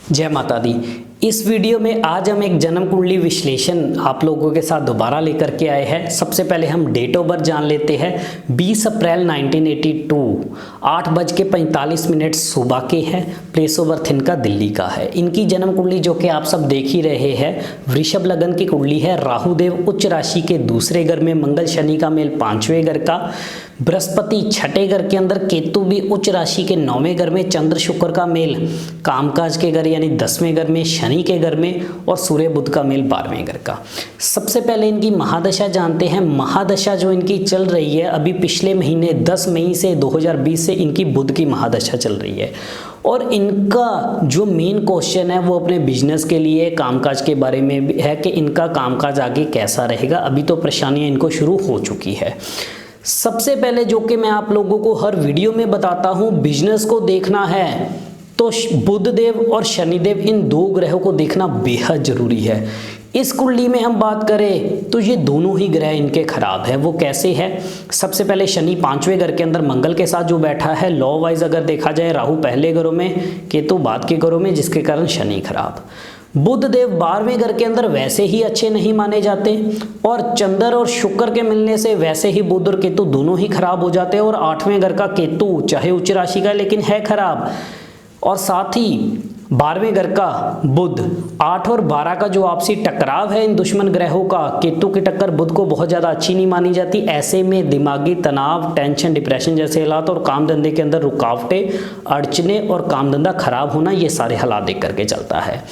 जय माता दी। इस वीडियो में आज हम एक जन्म कुंडली विश्लेषण आप लोगों के साथ दोबारा लेकर के आए हैं। सबसे पहले हम डेट ऑफ बर्थ जान लेते हैं। 20 अप्रैल 1982 8:45 सुबह के है। प्लेस ऑफ बर्थ इनका दिल्ली का है। इनकी जन्म कुंडली जो कि आप सब देख ही रहे हैं, वृषभ लगन की कुंडली है। राहु देव उच्च राशि के दूसरे घर में, मंगल शनि का मेल 5वें घर का, बृहस्पति छठे घर के अंदर, केतु भी उच्च राशि के 9वें घर में, चंद्र शुक्र का मेल कामकाज के घर यानी 10वें घर में, शनि के घर में, और सूर्य बुध का मेल 12वें घर का। सबसे पहले इनकी महादशा जानते हैं। महादशा जो इनकी चल रही है अभी पिछले महीने 10 मई से 2020 से इनकी बुध की महादशा चल रही है। और इनका जो मेन क्वेश्चन है वो अपने बिजनेस के लिए, कामकाज के बारे में भी है कि इनका कामकाज आगे कैसा रहेगा। अभी तो परेशानियां इनको शुरू हो चुकी है। सबसे पहले जो कि मैं आप लोगों को हर वीडियो में बताता हूं, बिजनेस को देखना है तो बुध देव और शनिदेव इन दो ग्रहों को देखना बेहद जरूरी है। इस कुंडली में हम बात करें तो ये दोनों ही ग्रह इनके खराब है। वो कैसे है? सबसे पहले शनि 5वें घर के अंदर मंगल के साथ जो बैठा है, लॉ वाइज अगर देखा जाए राहु पहले घरों में, केतु बाद के घरों में, जिसके कारण शनि खराब। बुध देव 12वें घर के अंदर वैसे ही अच्छे नहीं माने जाते, और चंद्र और शुक्र के मिलने से वैसे ही बुध और केतु दोनों ही खराब हो जाते हैं। और 8वें घर का केतु चाहे उच्च राशि का लेकिन है खराब, और साथ ही 12वें घर का बुध, 8 और 12 का जो आपसी टकराव है इन दुश्मन ग्रहों का, केतु की टक्कर बुध को बहुत ज़्यादा अच्छी नहीं मानी जाती। ऐसे में दिमागी तनाव, टेंशन, डिप्रेशन जैसे हालात और काम धंधे के अंदर रुकावटें, अड़चने और काम धंधा खराब होना, ये सारे हालात देख करके चलता है।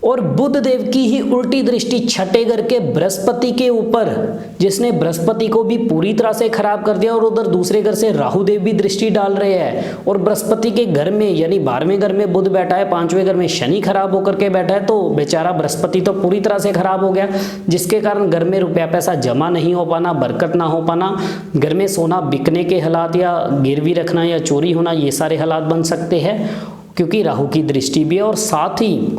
और बुध देव की ही उल्टी दृष्टि छठे घर के बृहस्पति के ऊपर, जिसने बृहस्पति को भी पूरी तरह से खराब कर दिया, और उधर दूसरे घर से राहु देव भी दृष्टि डाल रहे हैं। और बृहस्पति के घर में यानी 12वें घर में बुध बैठा है, 5वें घर में शनि खराब होकर के बैठा है, तो बेचारा बृहस्पति तो पूरी तरह से खराब हो गया, जिसके कारण घर में रुपया पैसा जमा नहीं हो पाना, बरकत ना हो पाना, घर में सोना बिकने के हालात या गिरवी रखना या चोरी होना, ये सारे हालात बन सकते हैं क्योंकि राहु की दृष्टि भी है। और साथ ही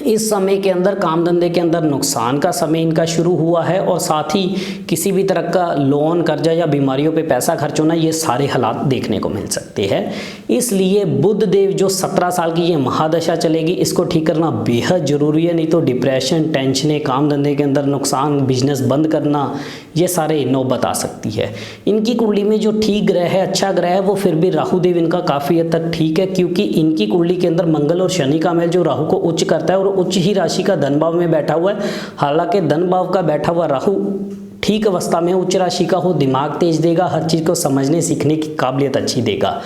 इस समय के अंदर काम धंधे के अंदर नुकसान का समय इनका शुरू हुआ है, और साथ ही किसी भी तरह का लोन, कर्जा या बीमारियों पे पैसा खर्च होना, ये सारे हालात देखने को मिल सकते हैं। इसलिए बुध देव जो 17 साल की ये महादशा चलेगी, इसको ठीक करना बेहद जरूरी है। नहीं तो डिप्रेशन, टेंशनें, काम धंधे के अंदर नुकसान, बिजनेस बंद करना, ये सारे नौबत आ सकती है। इनकी कुंडली में जो ठीक ग्रह है, अच्छा ग्रह है, वो फिर भी राहु देव इनका काफ़ी हद तक ठीक है, क्योंकि इनकी कुंडली के अंदर मंगल और शनि का मेल जो राहु को उच्च करता है, और उच्च ही राशि का धन भाव में बैठा हुआ है। हालांकि धन भाव का बैठा हुआ राहु ठीक अवस्था में उच्च राशि का हो, दिमाग तेज देगा, हर चीज़ को समझने सीखने की काबिलियत अच्छी देगा,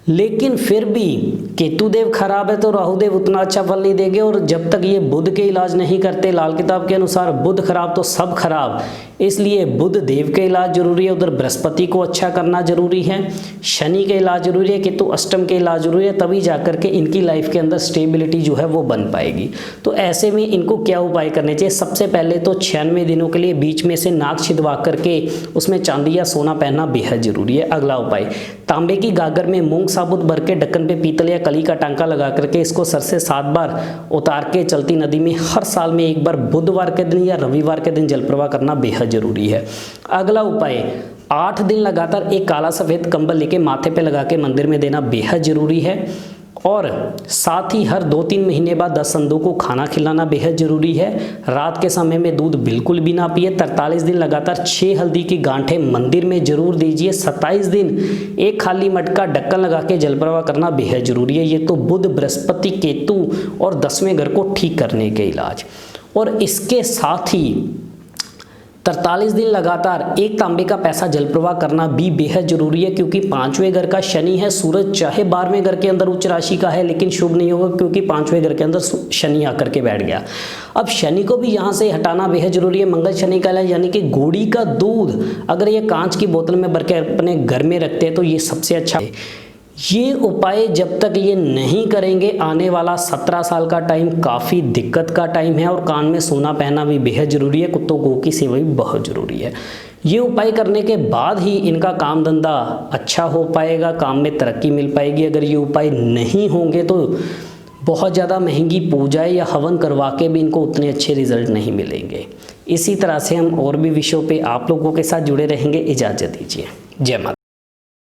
लेकिन फिर भी केतु देव खराब है तो राहु देव उतना अच्छा फल नहीं देंगे। और जब तक ये बुध के इलाज नहीं करते, लाल किताब के अनुसार बुध खराब तो सब खराब, इसलिए बुध देव के इलाज जरूरी है, उधर बृहस्पति को अच्छा करना जरूरी है, शनि के इलाज जरूरी है, केतु अष्टम के इलाज जरूरी है, तभी जाकर के इनकी लाइफ के अंदर स्टेबिलिटी जो है वो बन पाएगी। तो ऐसे में इनको क्या उपाय करने चाहिए? सबसे पहले तो 96 दिनों के लिए बीच में से नाक छिदवा करके उसमें चांदी या सोना पहनना बेहद जरूरी है। अगला उपाय, तांबे की गागर में मूंग साबुत भर के ढक्कन पे पीतल या कली का टांका लगा करके इसको सर से 7 बार उतार के चलती नदी में हर साल में एक बार बुधवार के दिन या रविवार के दिन जल प्रवाह करना बेहद जरूरी है। अगला उपाय, 8 दिन लगातार एक काला सफेद कंबल लेके माथे पे लगा के मंदिर में देना बेहद जरूरी है। और साथ ही हर 2-3 महीने बाद 10 संतों को खाना खिलाना बेहद जरूरी है। रात के समय में दूध बिल्कुल भी ना पिए। 43 दिन लगातार 6 हल्दी की गांठें मंदिर में जरूर दीजिए। 27 दिन एक खाली मटका ढक्कन लगा के जल प्रवाह करना बेहद जरूरी है। ये तो बुध, बृहस्पति, केतु और 10वें घर को ठीक करने के इलाज। और इसके साथ ही 43 दिन लगातार एक तांबे का पैसा जल प्रवाह करना भी बेहद जरूरी है, क्योंकि 5वें घर का शनि है। सूरज चाहे 12वें घर के अंदर उच्च राशि का है लेकिन शुभ नहीं होगा, क्योंकि 5वें घर के अंदर शनि आकर के बैठ गया। अब शनि को भी यहाँ से हटाना बेहद जरूरी है। मंगल शनि का यानी कि गोड़ी का दूध अगर ये कांच की बोतल में भर के अपने घर में रखते हैं तो ये सबसे अच्छा है। ये उपाय जब तक ये नहीं करेंगे, आने वाला 17 साल का टाइम काफ़ी दिक्कत का टाइम है। और कान में सोना पहनना भी बेहद ज़रूरी है। कुत्तों गौ की सेवा भी बहुत ज़रूरी है। ये उपाय करने के बाद ही इनका काम धंधा अच्छा हो पाएगा, काम में तरक्की मिल पाएगी। अगर ये उपाय नहीं होंगे तो बहुत ज़्यादा महंगी पूजाएं या हवन करवा के भी इनको उतने अच्छे रिजल्ट नहीं मिलेंगे। इसी तरह से हम और भी विषयों पे आप लोगों के साथ जुड़े रहेंगे। इजाज़त दीजिए। जय माता।